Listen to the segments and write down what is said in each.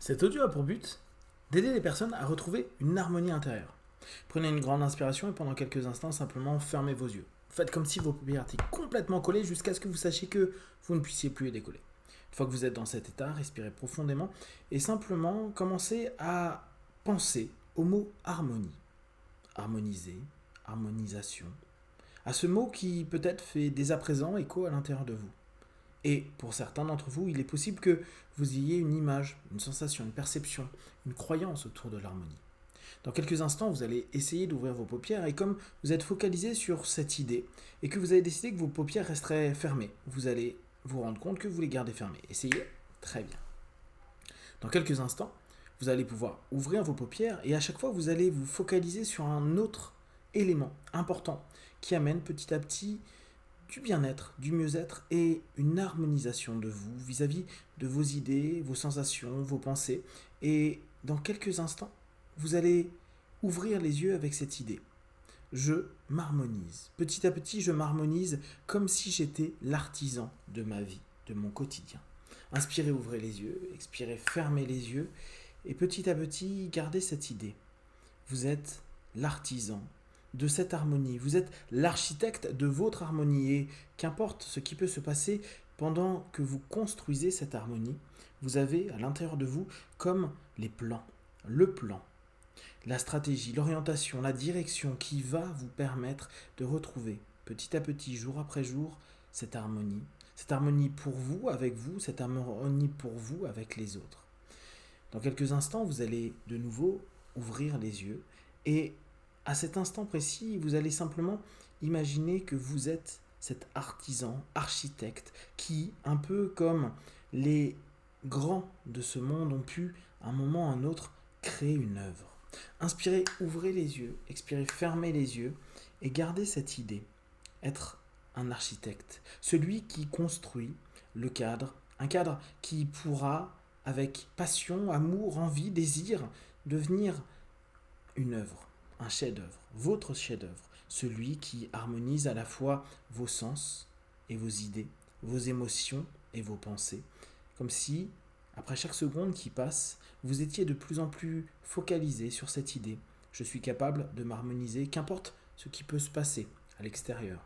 Cet audio a pour but d'aider les personnes à retrouver une harmonie intérieure. Prenez une grande inspiration et pendant quelques instants, simplement fermez vos yeux. Faites comme si vos paupières étaient complètement collées jusqu'à ce que vous sachiez que vous ne puissiez plus les décoller. Une fois que vous êtes dans cet état, respirez profondément et simplement commencez à penser au mot harmonie. Harmoniser, harmonisation. À ce mot qui peut-être fait dès à présent écho à l'intérieur de vous. Et pour certains d'entre vous, il est possible que vous ayez une image, une sensation, une perception, une croyance autour de l'harmonie. Dans quelques instants, vous allez essayer d'ouvrir vos paupières et comme vous êtes focalisé sur cette idée et que vous avez décidé que vos paupières resteraient fermées, vous allez vous rendre compte que vous les gardez fermées. Essayez. Très bien. Dans quelques instants, vous allez pouvoir ouvrir vos paupières et à chaque fois, vous allez vous focaliser sur un autre élément important qui amène petit à petit du bien-être, du mieux-être et une harmonisation de vous vis-à-vis de vos idées, vos sensations, vos pensées. Et dans quelques instants, vous allez ouvrir les yeux avec cette idée. Je m'harmonise. Petit à petit, je m'harmonise comme si j'étais l'artisan de ma vie, de mon quotidien. Inspirez, ouvrez les yeux, expirez, fermez les yeux et petit à petit, gardez cette idée. Vous êtes l'artisan de cette harmonie. Vous êtes l'architecte de votre harmonie et qu'importe ce qui peut se passer pendant que vous construisez cette harmonie, vous avez à l'intérieur de vous comme les plans, le plan, la stratégie, l'orientation, la direction qui va vous permettre de retrouver petit à petit, jour après jour, cette harmonie pour vous, cette harmonie pour vous avec les autres. Dans quelques instants, vous allez de nouveau ouvrir les yeux et à cet instant précis, vous allez simplement imaginer que vous êtes cet artisan, architecte, qui, un peu comme les grands de ce monde, ont pu, à un moment ou à un autre, créer une œuvre. Inspirez, ouvrez les yeux, expirez, fermez les yeux et gardez cette idée. Être un architecte, celui qui construit le cadre, un cadre qui pourra, avec passion, amour, envie, désir, devenir une œuvre, un chef-d'œuvre, votre chef-d'œuvre, celui qui harmonise à la fois vos sens et vos idées, vos émotions et vos pensées, comme si, après chaque seconde qui passe, vous étiez de plus en plus focalisé sur cette idée. Je suis capable de m'harmoniser, qu'importe ce qui peut se passer à l'extérieur,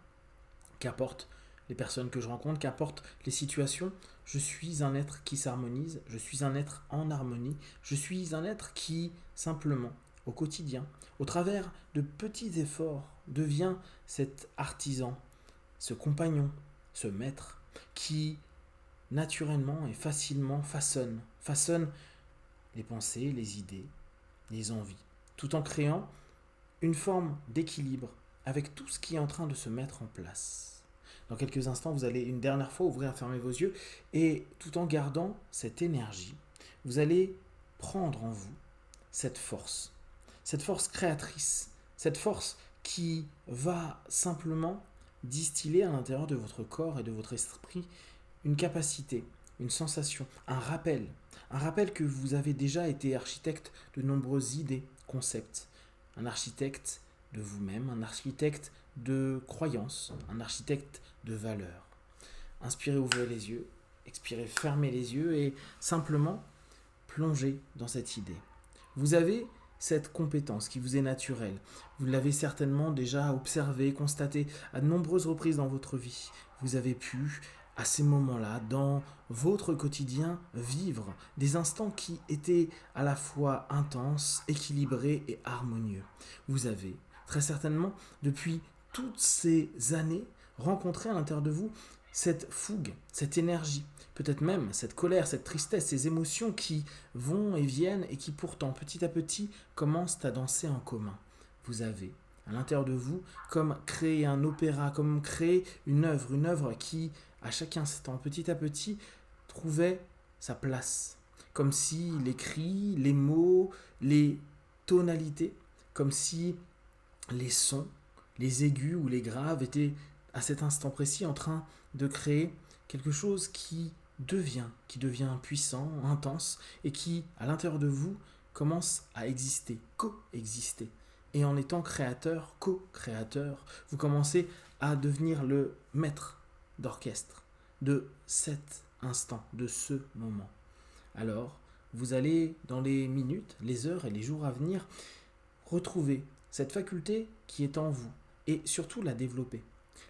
qu'importe les personnes que je rencontre, qu'importe les situations, je suis un être qui s'harmonise, je suis un être en harmonie, je suis un être qui, simplement, au quotidien, au travers de petits efforts, devient cet artisan, ce compagnon, ce maître, qui naturellement et facilement façonne les pensées, les idées, les envies, tout en créant une forme d'équilibre avec tout ce qui est en train de se mettre en place. Dans quelques instants, vous allez une dernière fois ouvrir et fermer vos yeux et tout en gardant cette énergie, vous allez prendre en vous cette force créatrice, cette force qui va simplement distiller à l'intérieur de votre corps et de votre esprit une capacité, une sensation, un rappel que vous avez déjà été architecte de nombreuses idées, concepts, un architecte de vous-même, un architecte de croyances, un architecte de valeurs. Inspirez, ouvrez les yeux, expirez, fermez les yeux et simplement plongez dans cette idée. Vous avez cette compétence qui vous est naturelle. Vous l'avez certainement déjà observée, constatée à de nombreuses reprises dans votre vie. Vous avez pu, à ces moments-là, dans votre quotidien, vivre des instants qui étaient à la fois intenses, équilibrés et harmonieux. Vous avez, très certainement, depuis toutes ces années, rencontré à l'intérieur de vous cette fougue, cette énergie, peut-être même cette colère, cette tristesse, ces émotions qui vont et viennent et qui pourtant petit à petit commencent à danser en commun. Vous avez à l'intérieur de vous comme créer un opéra, comme créer une œuvre qui à chaque instant, petit à petit, trouvait sa place. Comme si les cris, les mots, les tonalités, comme si les sons, les aigus ou les graves étaient à cet instant précis en train de créer quelque chose qui devient puissant, intense, et qui, à l'intérieur de vous, commence à exister, coexister. Et en étant créateur, co-créateur, vous commencez à devenir le maître d'orchestre de cet instant, de ce moment. Alors, vous allez, dans les minutes, les heures et les jours à venir, retrouver cette faculté qui est en vous et surtout la développer.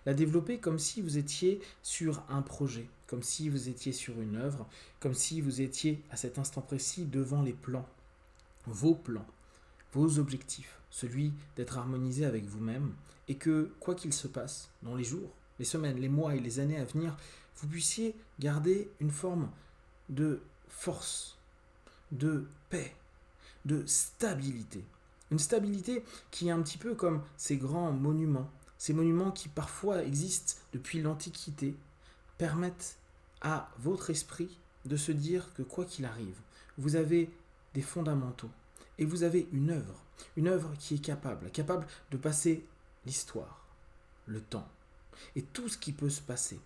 La développer comme si vous étiez sur un projet, comme si vous étiez sur une œuvre, comme si vous étiez à cet instant précis devant les plans, vos objectifs, celui d'être harmonisé avec vous-même et que, quoi qu'il se passe dans les jours, les semaines, les mois et les années à venir, vous puissiez garder une forme de force, de paix, de stabilité. Une stabilité qui est un petit peu comme ces grands monuments, ces monuments qui parfois existent depuis l'Antiquité, permettent à votre esprit de se dire que quoi qu'il arrive, vous avez des fondamentaux et vous avez une œuvre qui est capable de passer l'histoire, le temps et tout ce qui peut se passer.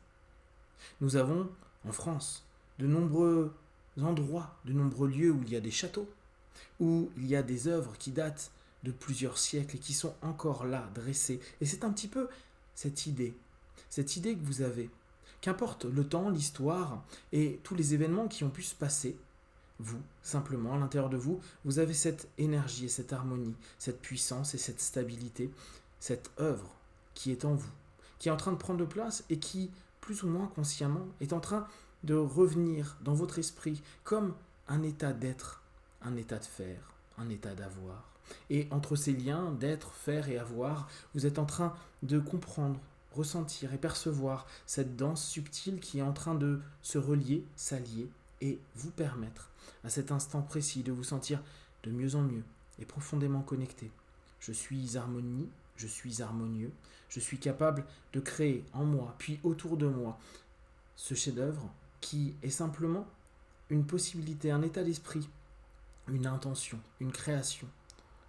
Nous avons en France de nombreux endroits, de nombreux lieux où il y a des châteaux, où il y a des œuvres qui datent de plusieurs siècles et qui sont encore là, dressées. Et c'est un petit peu cette idée que vous avez. Qu'importe le temps, l'histoire et tous les événements qui ont pu se passer, vous, simplement, à l'intérieur de vous, vous avez cette énergie et cette harmonie, cette puissance et cette stabilité, cette œuvre qui est en vous, qui est en train de prendre de place et qui, plus ou moins consciemment, est en train de revenir dans votre esprit comme un état d'être, un état de faire, un état d'avoir. Et entre ces liens d'être, faire et avoir, vous êtes en train de comprendre, ressentir et percevoir cette danse subtile qui est en train de se relier, s'allier et vous permettre à cet instant précis de vous sentir de mieux en mieux et profondément connecté. Je suis harmonie, je suis harmonieux, je suis capable de créer en moi, puis autour de moi, ce chef-d'œuvre qui est simplement une possibilité, un état d'esprit, une intention, une création.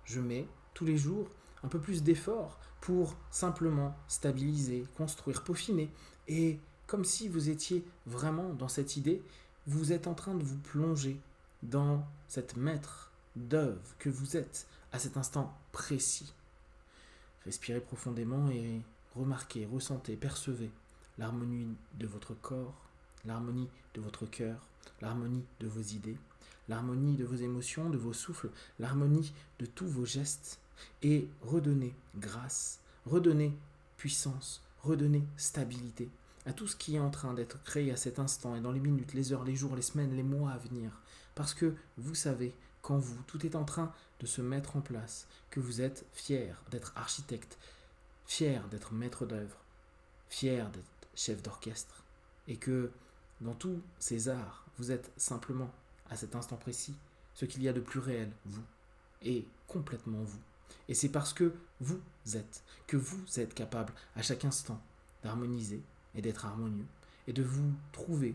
Je mets tous les jours un peu plus d'effort pour simplement stabiliser, construire, peaufiner. Et comme si vous étiez vraiment dans cette idée, vous êtes en train de vous plonger dans cette maître d'œuvre que vous êtes à cet instant précis. Respirez profondément et remarquez, ressentez, percevez l'harmonie de votre corps, l'harmonie de votre cœur, l'harmonie de vos idées, l'harmonie de vos émotions, de vos souffles, l'harmonie de tous vos gestes et redonnez grâce, redonnez puissance, redonnez stabilité à tout ce qui est en train d'être créé à cet instant et dans les minutes, les heures, les jours, les semaines, les mois à venir. Parce que vous savez qu'en vous, tout est en train de se mettre en place, que vous êtes fier d'être architecte, fier d'être maître d'œuvre, fier d'être chef d'orchestre et que dans tous ces arts, vous êtes simplement à cet instant précis ce qu'il y a de plus réel, vous, et complètement vous. Et c'est parce que vous êtes capable à chaque instant d'harmoniser et d'être harmonieux et de vous trouver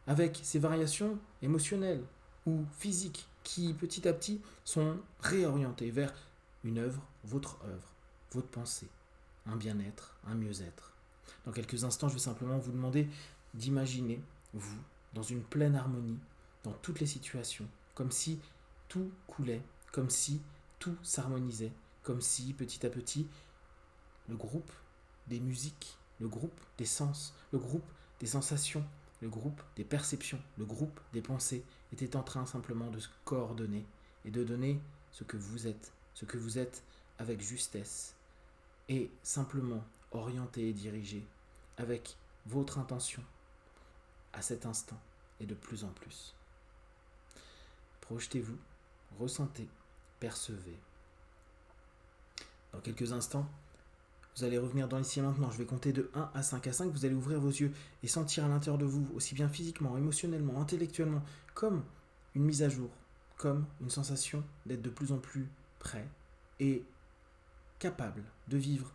avec ces variations émotionnelles ou physiques qui petit à petit sont réorientées vers une œuvre, votre pensée, un bien-être, un mieux-être. Dans quelques instants, je vais simplement vous demander d'imaginer, vous, dans une pleine harmonie, dans toutes les situations, comme si tout coulait, comme si tout s'harmonisait, comme si petit à petit, le groupe des musiques, le groupe des sens, le groupe des sensations, le groupe des perceptions, le groupe des pensées était en train simplement de se coordonner et de donner ce que vous êtes avec justesse et simplement orienté et dirigé avec votre intention à cet instant et de plus en plus. Projetez-vous, ressentez, percevez. Dans quelques instants, vous allez revenir dans l'ici et maintenant. Je vais compter de 1 à 5. À 5, vous allez ouvrir vos yeux et sentir à l'intérieur de vous, aussi bien physiquement, émotionnellement, intellectuellement, comme une mise à jour, comme une sensation d'être de plus en plus prêt et capable de vivre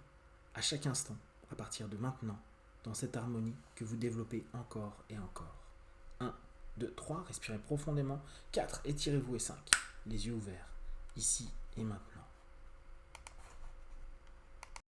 à chaque instant, à partir de maintenant, dans cette harmonie que vous développez encore et encore. 1, 2, 3, respirez profondément. 4, étirez-vous et 5, les yeux ouverts, ici et maintenant.